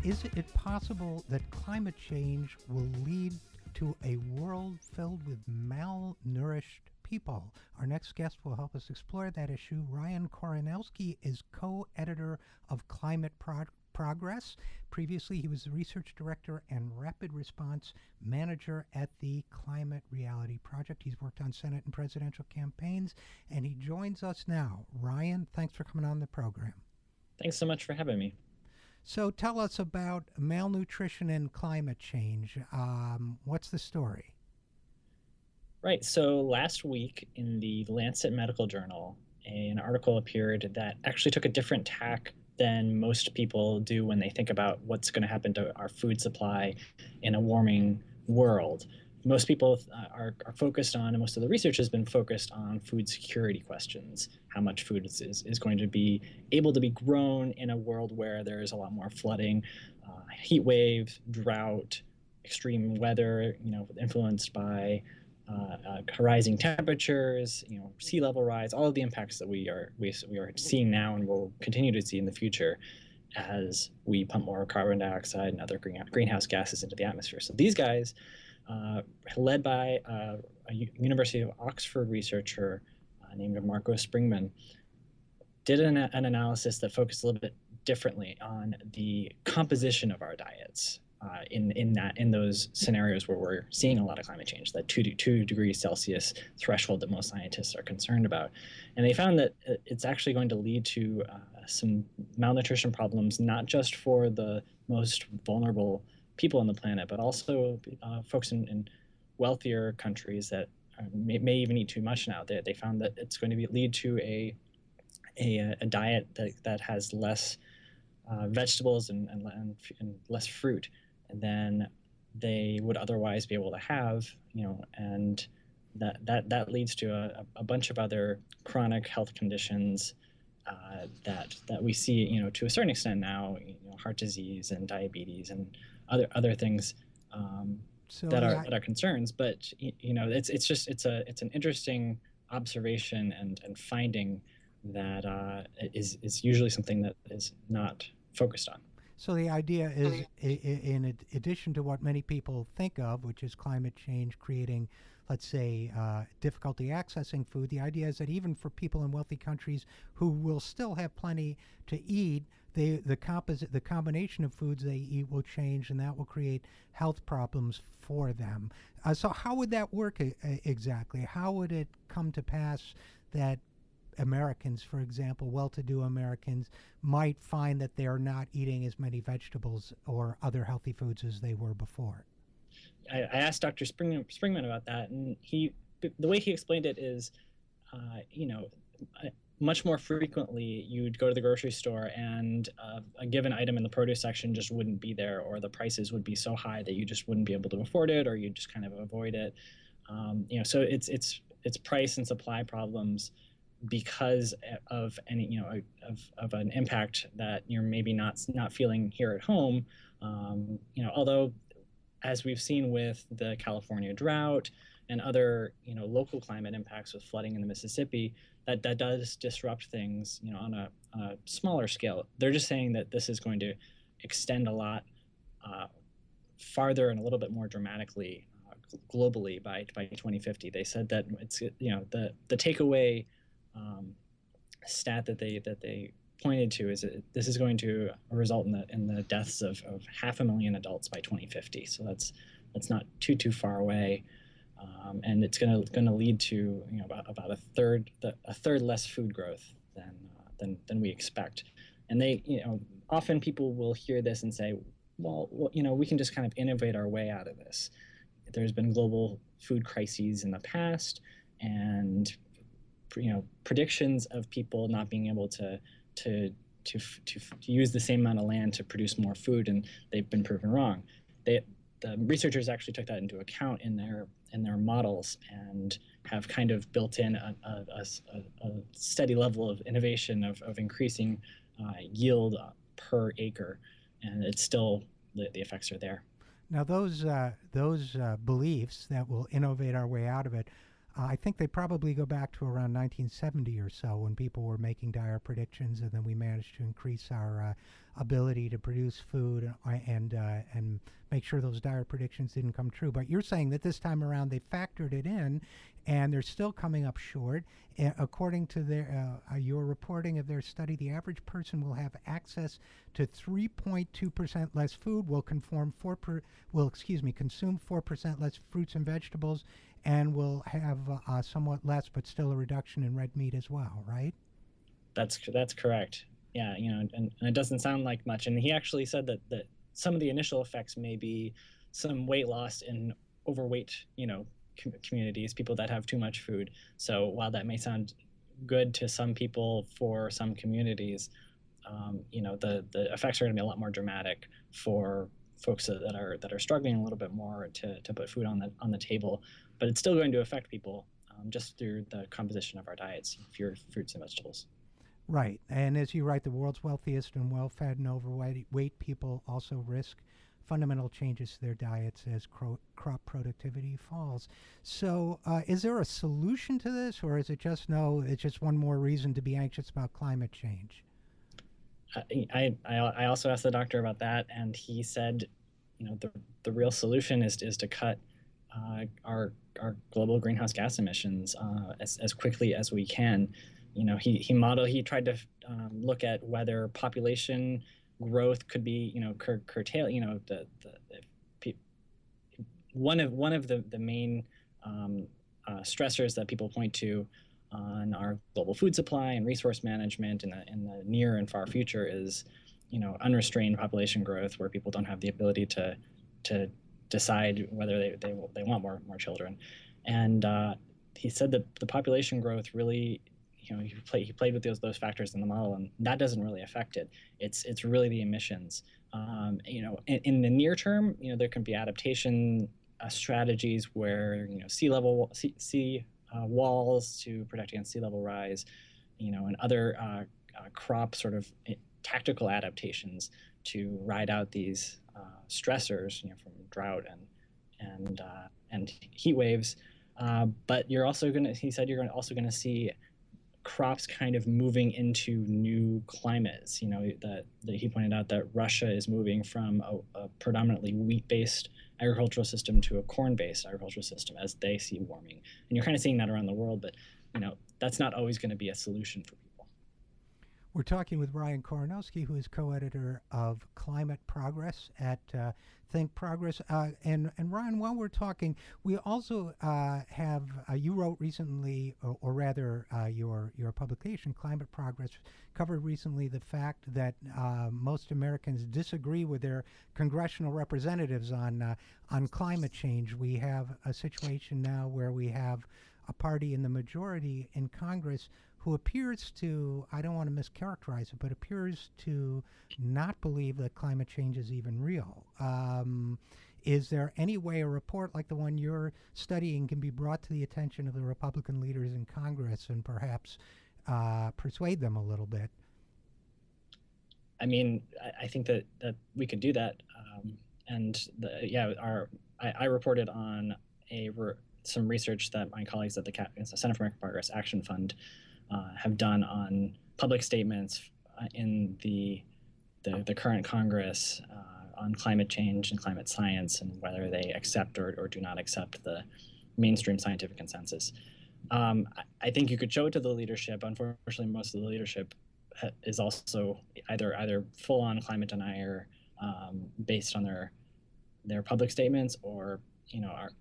Is it possible that climate change will lead to a world filled with malnourished people? Our next guest will help us explore that issue. Ryan Koronowski is co-editor of Climate Progress. Previously, he was the research director and rapid response manager at the Climate Reality Project. He's worked on Senate and presidential campaigns, and he joins us now. Ryan, thanks for coming on the program. Thanks so much for having me. So tell us about malnutrition and climate change. What's the story? Right. So last week in the Lancet Medical Journal, an article appeared that actually took a different tack than most people do when they think about what's going to happen to our food supply in a warming world. Most people are focused on, and most of the research has been focused on food security questions. How much food is going to be able to be grown in a world where there's a lot more flooding, heat waves, drought, extreme weather, influenced by rising temperatures, sea level rise, all of the impacts that we are seeing now and will continue to see in the future as we pump more carbon dioxide and other greenhouse gases into the atmosphere. So these guys, led by a University of Oxford researcher named Marco Springman, did an analysis that focused a little bit differently on the composition of our diets in those scenarios where we're seeing a lot of climate change, that 2 degrees Celsius threshold that most scientists are concerned about. And they found that it's actually going to lead to some malnutrition problems, not just for the most vulnerable people on the planet, but also folks in wealthier countries that may even eat too much now. They found that it's going to lead to a diet that has less vegetables and less fruit than they would otherwise be able to have, and that leads to a bunch of other chronic health conditions that we see, to a certain extent now, heart disease and diabetes and other things that are concerns. But it's an interesting observation and finding that is usually something that is not focused on. So the idea is, in addition to what many people think of, which is climate change creating, let's say, difficulty accessing food, the idea is that even for people in wealthy countries who will still have plenty to eat, the combination of foods they eat will change, and that will create health problems for them. So how would that work exactly? How would it come to pass that Americans, for example, well-to-do Americans, might find that they are not eating as many vegetables or other healthy foods as they were before? I asked Dr. Springman about that, and the way he explained it is, much more frequently you'd go to the grocery store and a given item in the produce section just wouldn't be there, or the prices would be so high that you just wouldn't be able to afford it, or you'd just kind of avoid it. So it's price and supply problems because of any of an impact that you're maybe not feeling here at home. Although, as we've seen with the California drought and other local climate impacts with flooding in the Mississippi, that does disrupt things on a smaller scale. They're just saying that this is going to extend a lot farther and a little bit more dramatically globally by 2050. They said that it's the takeaway stat that they pointed to is that this is going to result in the deaths of 500,000 adults by 2050. So that's not too far away, and it's going to lead to about a third less food growth than we expect. And they often people will hear this and say, well, we can just kind of innovate our way out of this. There's been global food crises in the past, and predictions of people not being able to use the same amount of land to produce more food, and they've been proven wrong. The researchers actually took that into account in their models and have kind of built in a steady level of innovation of increasing yield per acre, and it's still the effects are there. Now those beliefs that we'll innovate our way out of it, I think they probably go back to around 1970 or so when people were making dire predictions, and then we managed to increase our ability to produce food and make sure those dire predictions didn't come true. But you're saying that this time around they factored it in, and they're still coming up short. According to your reporting of their study, the average person will have access to 3.2% less food, will consume 4% less fruits and vegetables, and will have somewhat less, but still a reduction in red meat as well, right? That's correct. Yeah, and it doesn't sound like much. And he actually said that some of the initial effects may be some weight loss in overweight, communities, people that have too much food. So while that may sound good to some people for some communities, the effects are going to be a lot more dramatic for folks that are struggling a little bit more to put food on the table. But it's still going to affect people just through the composition of our diets, fewer fruits and vegetables. Right. And as you write, the world's wealthiest and well-fed and overweight people also risk fundamental changes to their diets as crop productivity falls. So is there a solution to this, or is it just it's just one more reason to be anxious about climate change? I also asked the doctor about that, and he said, the real solution is to cut our global greenhouse gas emissions as quickly as we can. He tried to look at whether population growth could be curtailed. One of the main stressors that people point to on our global food supply and resource management in the near and far future is unrestrained population growth, where people don't have the ability to decide whether they want more children. And he said that the population growth really, he played with those factors in the model, and that doesn't really affect it. It's really the emissions. In the near term, there can be adaptation strategies where sea level walls to protect against sea level rise, and other crop sort of tactical adaptations to ride out these stressors, from drought and heat waves. But he said you're also going to see crops kind of moving into new climates. That he pointed out that Russia is moving from a predominantly wheat-based agricultural system to a corn-based agricultural system as they see warming. And you're kind of seeing that around the world, but that's not always going to be a solution for people. We're talking with Ryan Koronowski, who is co-editor of Climate Progress at Think Progress. And Ryan, while we're talking, we also have, you wrote recently, or rather your publication, Climate Progress, covered recently the fact that most Americans disagree with their congressional representatives on climate change. We have a situation now where we have a party in the majority in Congress who appears to, I don't want to mischaracterize it, but appears to not believe that climate change is even real. Is there any way a report like the one you're studying can be brought to the attention of the Republican leaders in Congress and perhaps persuade them a little bit? I mean, I think that we could do that. I reported on some research that my colleagues at the Center for American Progress Action Fund have done on public statements in the current Congress on climate change and climate science, and whether they accept or do not accept the mainstream scientific consensus. I think you could show it to the leadership. Unfortunately, most of the leadership is also either full-on climate denier based on their public statements, or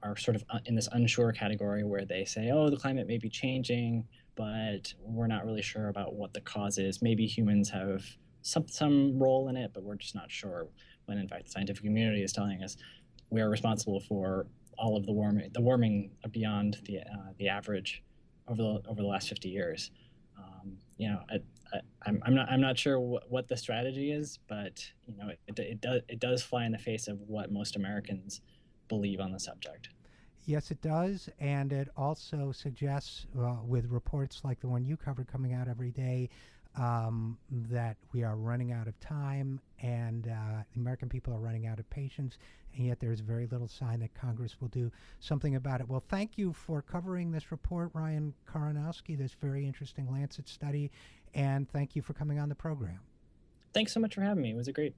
are sort of in this unsure category where they say, oh, the climate may be changing, but we're not really sure about what the cause is. Maybe humans have some role in it, but we're just not sure, when in fact the scientific community is telling us we are responsible for all of the warming beyond the average over the last 50 years. I'm not sure what the strategy is, but it does fly in the face of what most Americans believe on the subject. Yes, it does, and it also suggests, with reports like the one you covered coming out every day, that we are running out of time, and the American people are running out of patience, and yet there's very little sign that Congress will do something about it. Well, thank you for covering this report, Ryan Koronowski, this very interesting Lancet study, and thank you for coming on the program. Thanks so much for having me. It was a great